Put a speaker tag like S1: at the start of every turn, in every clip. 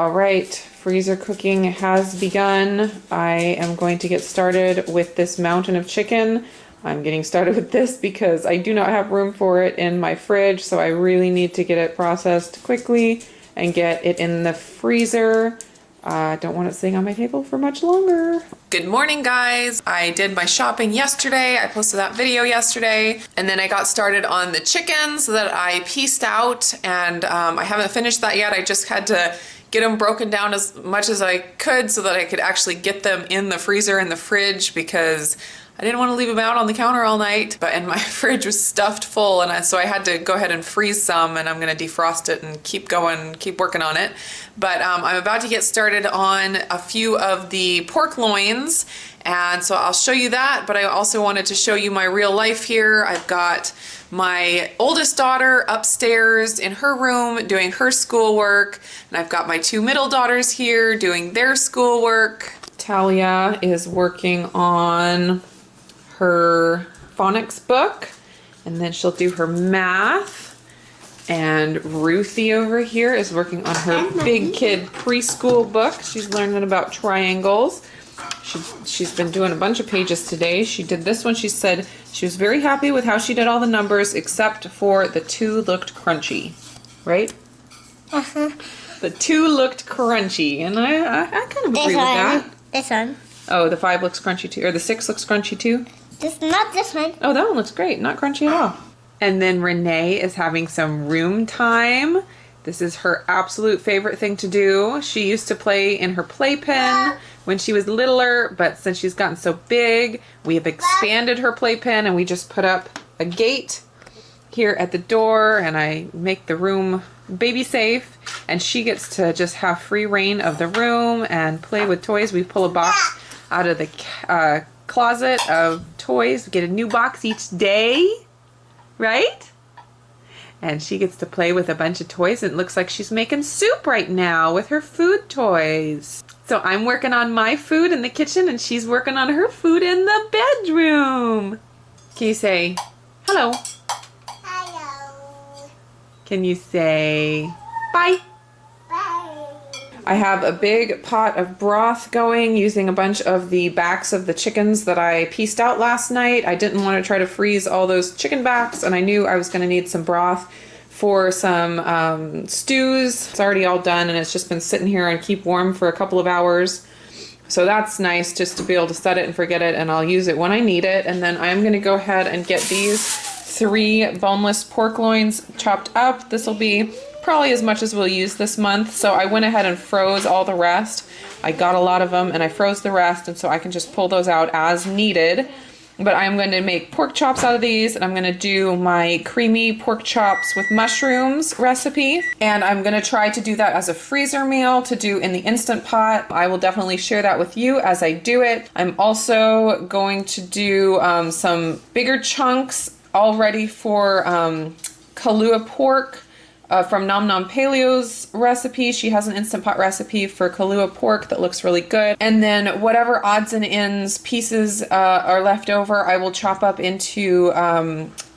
S1: All right, freezer cooking has begun. I am going to get started with this mountain of chicken. I'm getting started with this because I do not have room for it in my fridge, so I really need to get it processed quickly and get it in the freezer. I don't want it sitting on my table for much longer. Good morning, guys. I did my shopping yesterday. I posted that video yesterday, and then I got started on the chickens that I pieced out, and I haven't finished that yet. I just had to get them broken down as much as I could so that I could actually get them in the freezer and the fridge, because I didn't want to leave them out on the counter all night, and my fridge was stuffed full, and so I had to go ahead and freeze some, and I'm going to defrost it and keep working on it. But I'm about to get started on a few of the pork loins, and so I'll show you that, but I also wanted to show you my real life here. I've got my oldest daughter upstairs in her room doing her schoolwork, and I've got my two middle daughters here doing their schoolwork. Talia is working on her phonics book, and then she'll do her math. And Ruthie over here is working on her big kid preschool book. She's learning about triangles. She's been doing a bunch of pages today. She did this one. She said she was very happy with how she did all the numbers except for the 2 looked crunchy, right?
S2: Uh-huh.
S1: The 2 looked crunchy, and I kind of agree with that.
S2: This one.
S1: Oh, the 5 looks crunchy too, or the 6 looks crunchy too?
S2: Not this one.
S1: Oh, that one looks great. Not crunchy at all. And then Renee is having some room time. This is her absolute favorite thing to do. She used to play in her playpen when she was littler, but since she's gotten so big, we have expanded her playpen, and we just put up a gate here at the door, and I make the room baby safe, and she gets to just have free reign of the room and play with toys. We pull a box out of the closet of toys, get a new box each day, right? And she gets to play with a bunch of toys, and it looks like she's making soup right now with her food toys. So I'm working on my food in the kitchen, and she's working on her food in the bedroom. Can you say hello?
S2: Hello.
S1: Can you say bye? I have a big pot of broth going using a bunch of the backs of the chickens that I pieced out last night. I didn't want to try to freeze all those chicken backs, and I knew I was going to need some broth for some stews. It's already all done, and it's just been sitting here and keep warm for a couple of hours. So that's nice, just to be able to set it and forget it, and I'll use it when I need it. And then I'm going to go ahead and get these 3 boneless pork loins chopped up. This will be probably as much as we'll use this month, so I went ahead and froze all the rest. I got a lot of them, and I froze the rest, and so I can just pull those out as needed. But I'm going to make pork chops out of these, and I'm going to do my creamy pork chops with mushrooms recipe, and I'm going to try to do that as a freezer meal to do in the Instant Pot. I will definitely share that with you as I do it. I'm also going to do some bigger chunks all ready for Kalua pork. From Nom Nom Paleo's recipe. She has an Instant Pot recipe for Kalua pork that looks really good. And then whatever odds and ends pieces are left over, I will chop up into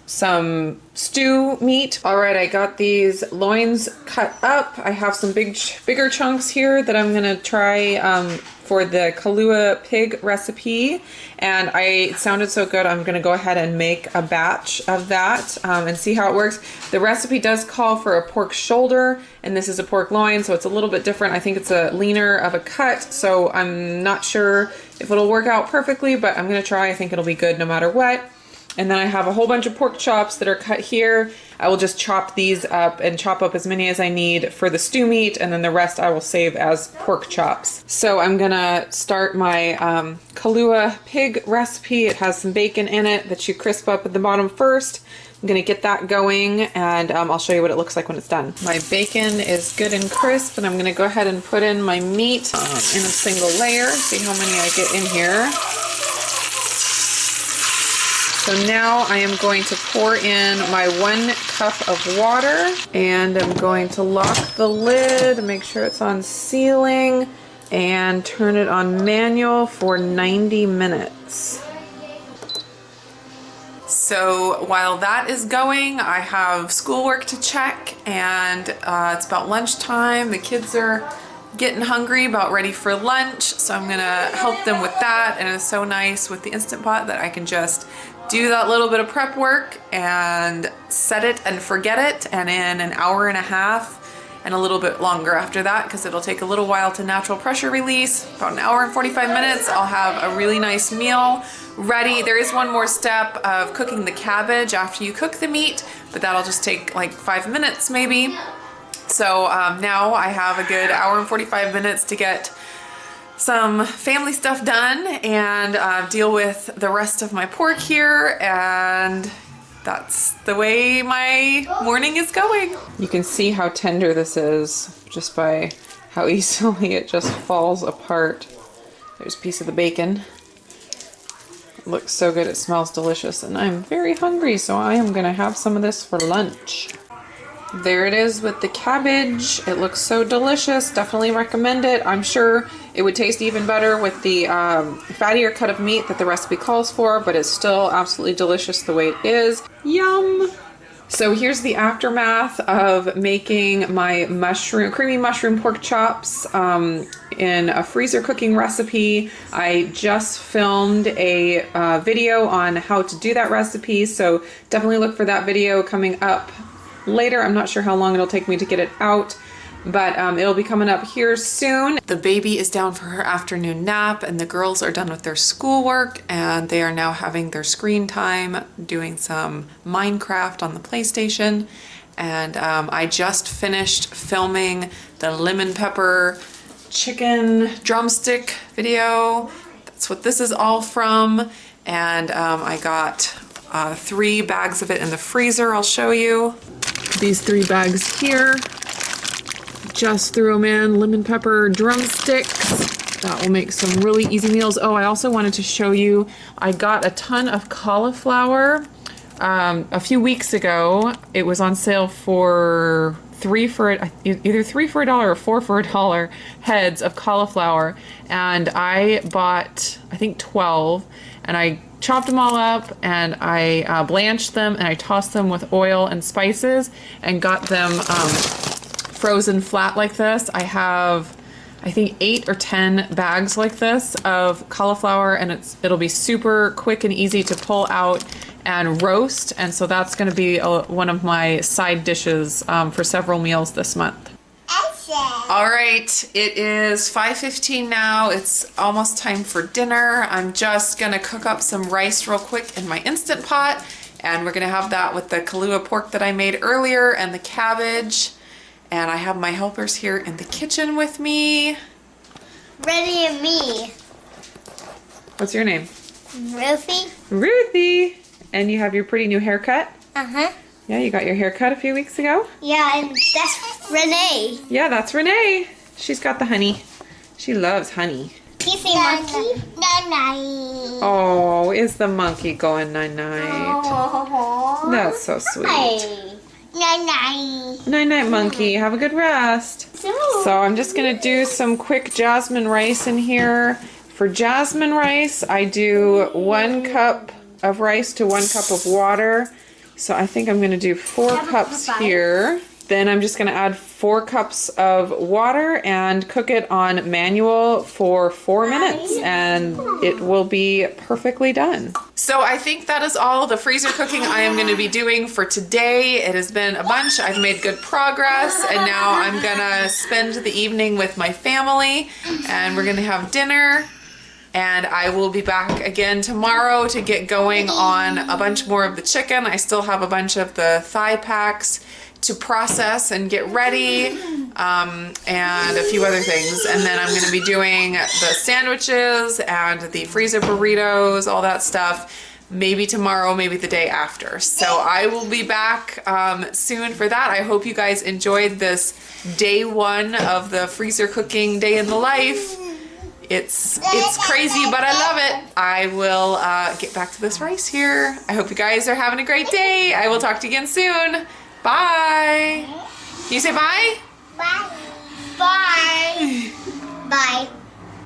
S1: some stew meat. All right, I got these loins cut up. I have some bigger chunks here that I'm gonna try for the Kalua Pig recipe, and it sounded so good, I'm gonna go ahead and make a batch of that and see how it works. The recipe does call for a pork shoulder, and this is a pork loin, so it's a little bit different. I think it's a leaner of a cut, so I'm not sure if it'll work out perfectly, but I'm gonna try. I think it'll be good no matter what. And then I have a whole bunch of pork chops that are cut here. I will just chop these up and chop up as many as I need for the stew meat, and then the rest I will save as pork chops. So I'm gonna start my Kalua Pig recipe. It has some bacon in it that you crisp up at the bottom first. I'm gonna get that going, and I'll show you what it looks like when it's done. My bacon is good and crisp, and I'm gonna go ahead and put in my meat in a single layer. See how many I get in here. So now I am going to pour in my 1 cup of water, and I'm going to lock the lid, make sure it's on sealing, and turn it on manual for 90 minutes. So while that is going, I have schoolwork to check, and it's about lunchtime. The kids are getting hungry, about ready for lunch, so I'm gonna help them with that. And it's so nice with the Instant Pot that I can just do that little bit of prep work and set it and forget it, and in an hour and a half and a little bit longer after that, because it'll take a little while to natural pressure release, about an hour and 45 minutes, I'll have a really nice meal ready. There is one more step of cooking the cabbage after you cook the meat, but that'll just take like 5 minutes maybe. So now I have a good hour and 45 minutes to get some family stuff done and deal with the rest of my pork here, and that's the way my morning is going. You can see how tender this is just by how easily it just falls apart. There's a piece of the bacon. It looks so good, it smells delicious, and I'm very hungry, so I am gonna have some of this for lunch. There it is with the cabbage. It looks so delicious. Definitely recommend it. I'm sure it would taste even better with the fattier cut of meat that the recipe calls for, but it's still absolutely delicious the way it is. Yum! So here's the aftermath of making my creamy mushroom pork chops in a freezer cooking recipe. I just filmed a video on how to do that recipe, so definitely look for that video coming up later. I'm not sure how long it'll take me to get it out, but it'll be coming up here soon. The baby is down for her afternoon nap, and the girls are done with their schoolwork, and they are now having their screen time doing some Minecraft on the PlayStation. And I just finished filming the lemon pepper chicken drumstick video. That's what this is all from. And I got 3 bags of it in the freezer. I'll show you. These 3 bags here. Just threw them in, lemon pepper drumsticks. That will make some really easy meals. Oh, I also wanted to show you, I got a ton of cauliflower a few weeks ago. It was on sale for either 3 for $1 or 4 for $1 heads of cauliflower, and I bought I think 12, and I chopped them all up, and I blanched them, and I tossed them with oil and spices and got them frozen flat like this. I have I think 8 or 10 bags like this of cauliflower, and it'll be super quick and easy to pull out and roast, and so that's going to be one of my side dishes for several meals this month. All right, it is 5:15 now. It's almost time for dinner. I'm just gonna cook up some rice real quick in my Instant Pot, and we're gonna have that with the Kalua pork that I made earlier and the cabbage. And I have my helpers here in the kitchen with me.
S2: Ready and me.
S1: What's your name?
S2: Ruthie.
S1: Ruthie. And you have your pretty new haircut?
S2: Uh-huh.
S1: Yeah, you got your hair cut a few weeks ago?
S2: Yeah, and that's Renee.
S1: Yeah, that's Renee. She's got the honey. She loves honey.
S2: You say monkey? Night-night.
S1: Oh, is the monkey going night-night?
S2: Oh,
S1: That's so sweet.
S2: Night-night.
S1: Night-night, monkey. Have a good rest. So I'm just going to do some quick jasmine rice in here. For jasmine rice, I do 1 cup of rice to 1 cup of water. So I think I'm going to do 4 cups here. Then I'm just going to add 4 cups of water and cook it on manual for 4 minutes, and it will be perfectly done. So I think that is all the freezer cooking I am going to be doing for today. It has been a bunch. I've made good progress, and now I'm going to spend the evening with my family, and we're going to have dinner. And I will be back again tomorrow to get going on a bunch more of the chicken. I still have a bunch of the thigh packs to process and get ready, and a few other things. And then I'm going to be doing the sandwiches and the freezer burritos, all that stuff, maybe tomorrow, maybe the day after. So I will be back soon for that. I hope you guys enjoyed this day 1 of the freezer cooking day in the life. It's crazy, but I love it. I will get back to this rice here. I hope you guys are having a great day. I will talk to you again soon. Bye. Can you say bye?
S2: Bye. Bye. Bye.